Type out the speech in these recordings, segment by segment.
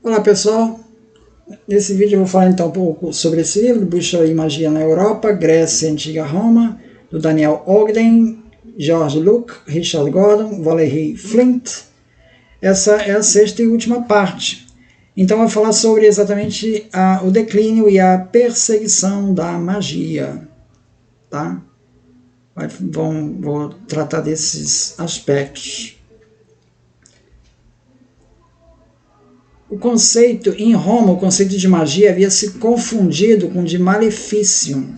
Olá pessoal, nesse vídeo eu vou falar então um pouco sobre esse livro, Bruxaria e Magia na Europa, Grécia e Antiga Roma, do Daniel Ogden, George Luke, Richard Gordon, Valerie Flint. Essa é a sexta e última parte. Então eu vou falar sobre exatamente o declínio e a perseguição da magia. Tá? Vou tratar desses aspectos. O conceito, em Roma, o conceito de magia havia se confundido com o de maleficium,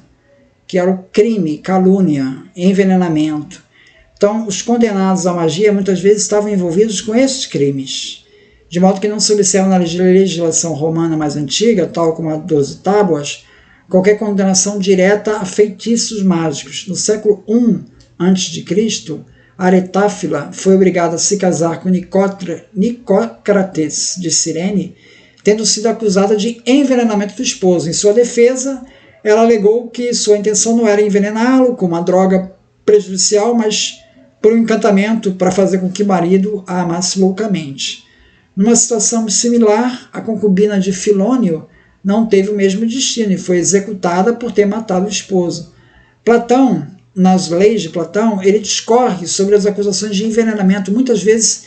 que era o crime, calúnia, envenenamento. Então, os condenados à magia muitas vezes estavam envolvidos com esses crimes, de modo que não se observa na legislação romana mais antiga, tal como a 12 Tábuas, qualquer condenação direta a feitiços mágicos. No século I a.C., Aretáfila foi obrigada a se casar com Nicócrates de Cirene, tendo sido acusada de envenenamento do esposo. Em sua defesa, ela alegou que sua intenção não era envenená-lo com uma droga prejudicial, mas por um encantamento para fazer com que o marido a amasse loucamente. Numa situação similar, a concubina de Filônio não teve o mesmo destino e foi executada por ter matado o esposo. Platão, nas leis de Platão, ele discorre sobre as acusações de envenenamento, muitas vezes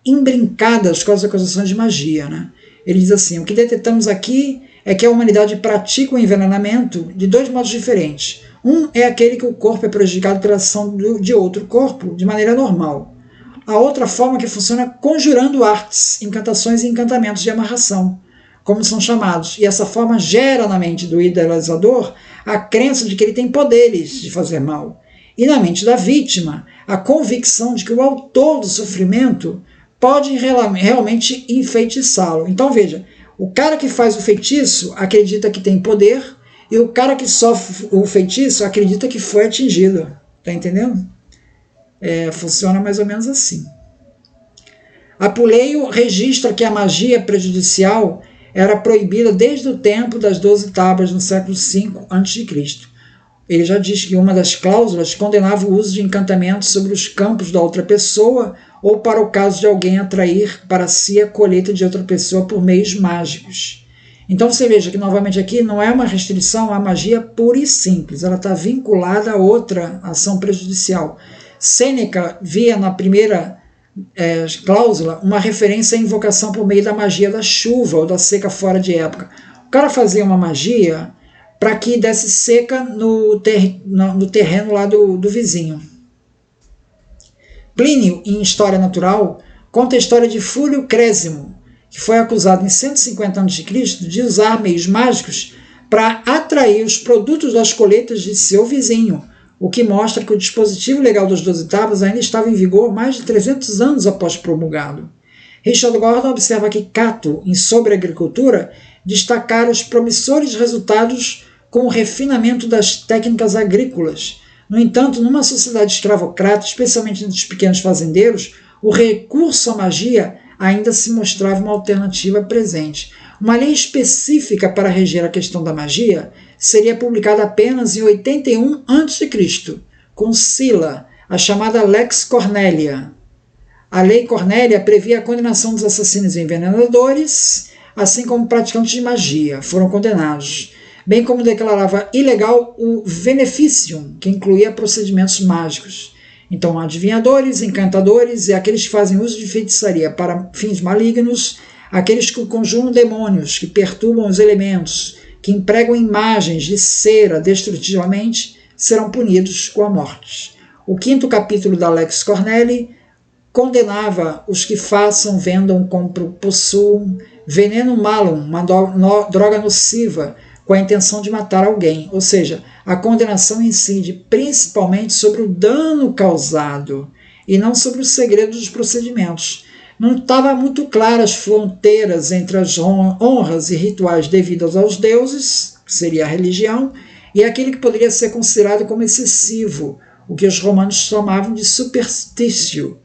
embrincadas com as acusações de magia. Né? Ele diz assim, o que detectamos aqui é que a humanidade pratica o envenenamento de dois modos diferentes. Um é aquele que o corpo é prejudicado pela ação de outro corpo de maneira normal. A outra forma que funciona conjurando artes, encantações e encantamentos de amarração, como são chamados, e essa forma gera na mente do idealizador a crença de que ele tem poderes de fazer mal, e na mente da vítima a convicção de que o autor do sofrimento pode realmente enfeitiçá-lo. Então veja, o cara que faz o feitiço acredita que tem poder, e o cara que sofre o feitiço acredita que foi atingido. Está entendendo? Funciona mais ou menos assim. Apuleio registra que a magia prejudicial era proibida desde o tempo das 12 Tábuas, no século V a.C. Ele já diz que uma das cláusulas condenava o uso de encantamentos sobre os campos da outra pessoa ou para o caso de alguém atrair para si a colheita de outra pessoa por meios mágicos. Então você veja que novamente aqui não é uma restrição à magia pura e simples, ela está vinculada a outra ação prejudicial. Sêneca via na primeira cláusula uma referência à invocação por meio da magia da chuva ou da seca fora de época. O cara fazia uma magia para que desse seca no terreno lá do vizinho. Plínio, em História Natural, conta a história de Fúlio Crésimo, que foi acusado em 150 a.C. de usar meios mágicos para atrair os produtos das colheitas de seu vizinho, o que mostra que o dispositivo legal dos 12 Tábuas ainda estava em vigor mais de 300 anos após promulgado. Richard Gordon observa que Cato, em Sobre a Agricultura, destacara os promissores resultados com o refinamento das técnicas agrícolas. No entanto, numa sociedade escravocrata, especialmente entre os pequenos fazendeiros, o recurso à magia ainda se mostrava uma alternativa presente. Uma lei específica para reger a questão da magia seria publicada apenas em 81 a.C., com Sila, a chamada Lex Cornelia. A Lei Cornélia previa a condenação dos assassinos e envenenadores, assim como praticantes de magia foram condenados, bem como declarava ilegal o Beneficium, que incluía procedimentos mágicos. Então, adivinhadores, encantadores e aqueles que fazem uso de feitiçaria para fins malignos, aqueles que conjuram demônios, que perturbam os elementos, que empregam imagens de cera destrutivamente, serão punidos com a morte. O 5º capítulo da Lex Cornelia condenava os que façam, vendam, compram, possuam veneno malum, uma droga nociva, com a intenção de matar alguém. Ou seja, a condenação incide principalmente sobre o dano causado e não sobre o segredo dos procedimentos. Não estava muito claras as fronteiras entre as honras e rituais devidos aos deuses, que seria a religião, e aquele que poderia ser considerado como excessivo, o que os romanos chamavam de superstitio,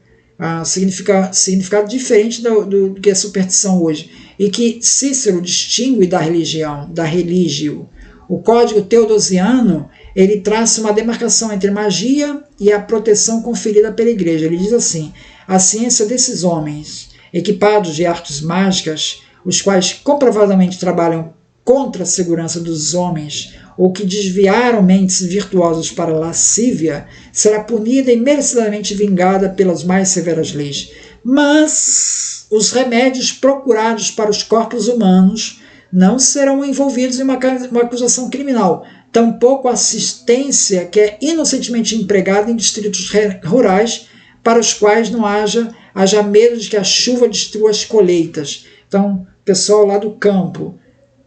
significado diferente do que é superstição hoje, e que Cícero distingue da religião, da religio. O Código Teodosiano, ele traça uma demarcação entre magia e a proteção conferida pela Igreja. Ele diz assim: a ciência desses homens, equipados de artes mágicas, os quais comprovadamente trabalham contra a segurança dos homens ou que desviaram mentes virtuosas para a lascívia, será punida e merecidamente vingada pelas mais severas leis. Mas os remédios procurados para os corpos humanos não serão envolvidos em uma acusação criminal, tampouco a assistência que é inocentemente empregada em distritos rurais para os quais não haja medo de que a chuva destrua as colheitas. Então, pessoal lá do campo,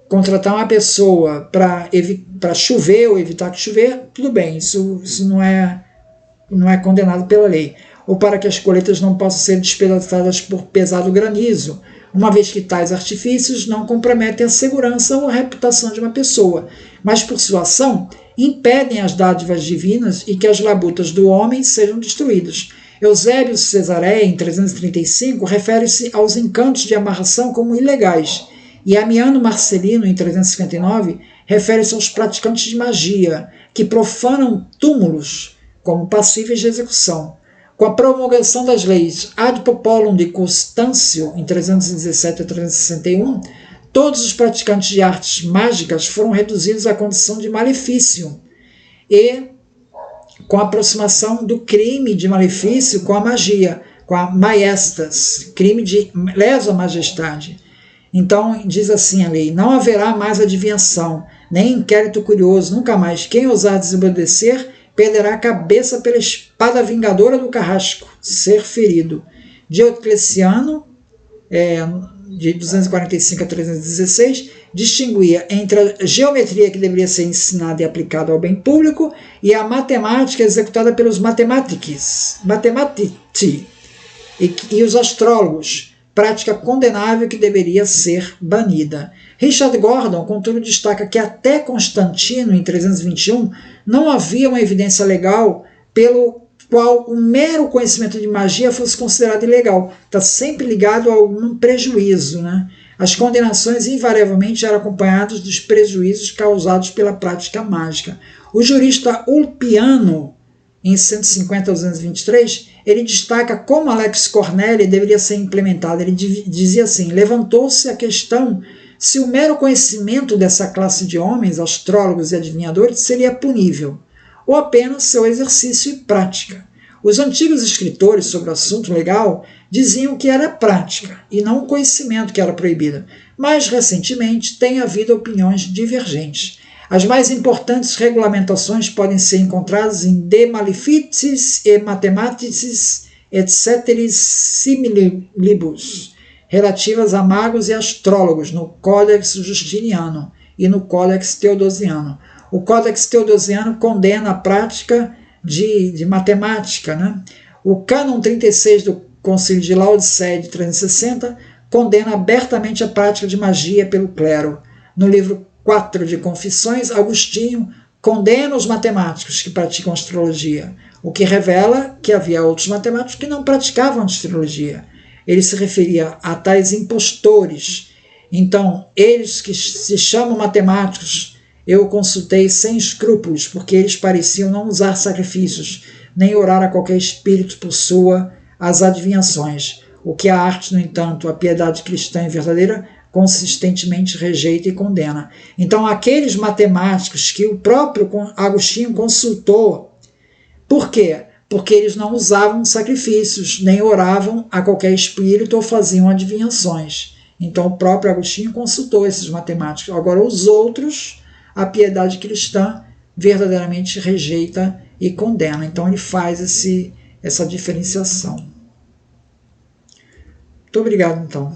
contratar uma pessoa para chover ou evitar que chover, tudo bem, isso não é condenado pela lei. Ou para que as colheitas não possam ser despedaçadas por pesado granizo, uma vez que tais artifícios não comprometem a segurança ou a reputação de uma pessoa, mas por sua ação impedem as dádivas divinas e que as labutas do homem sejam destruídas. Eusébio Cesareia, em 335, refere-se aos encantos de amarração como ilegais, e Amiano Marcelino, em 359, refere-se aos praticantes de magia, que profanam túmulos como passíveis de execução. Com a promulgação das leis Ad Popolum de Constâncio, em 317 a 361, todos os praticantes de artes mágicas foram reduzidos à condição de malefício, e com a aproximação do crime de malefício com a magia, com a maiestas, crime de lesa majestade. Então, diz assim a lei: não haverá mais adivinhação, nem inquérito curioso, nunca mais. Quem ousar desobedecer perderá a cabeça pela espada vingadora do carrasco, ser ferido. Diocleciano, de 245 a 316, distinguia entre a geometria que deveria ser ensinada e aplicada ao bem público e a matemática executada pelos matematici e os astrólogos, prática condenável que deveria ser banida. Richard Gordon, contudo, destaca que até Constantino, em 321, não havia uma evidência legal pelo qual o mero conhecimento de magia fosse considerado ilegal. Está sempre ligado a algum prejuízo, né? As condenações invariavelmente eram acompanhadas dos prejuízos causados pela prática mágica. O jurista Ulpiano, em 150 a 223, ele destaca como a Lex Cornelia deveria ser implementada. Ele dizia assim: levantou-se a questão se o mero conhecimento dessa classe de homens, astrólogos e adivinhadores, seria punível, ou apenas seu exercício e prática. Os antigos escritores sobre o assunto legal diziam que era prática, e não o conhecimento que era proibido, mas recentemente tem havido opiniões divergentes. As mais importantes regulamentações podem ser encontradas em De Maleficis e Mathematicis etc. similibus, relativas a magos e astrólogos, no Codex Justiniano e no Codex Teodosiano. O Codex Teodosiano condena a prática de matemática, né? O Cânon 36 do Concílio de Laodiceia, de 360, condena abertamente a prática de magia pelo clero. No livro 4 de Confissões, Agostinho condena os matemáticos que praticam astrologia, o que revela que havia outros matemáticos que não praticavam astrologia. Ele se referia a tais impostores. Então, eles que se chamam matemáticos, eu consultei sem escrúpulos, porque eles pareciam não usar sacrifícios, nem orar a qualquer espírito por as adivinhações, o que a arte, no entanto, a piedade cristã e verdadeira, consistentemente rejeita e condena. Então, aqueles matemáticos que o próprio Agostinho consultou, por quê? Porque eles não usavam sacrifícios, nem oravam a qualquer espírito ou faziam adivinhações. Então, o próprio Agostinho consultou esses matemáticos. Agora, os outros, a piedade cristã verdadeiramente rejeita e condena. Então, ele faz essa diferenciação. Muito obrigado, então.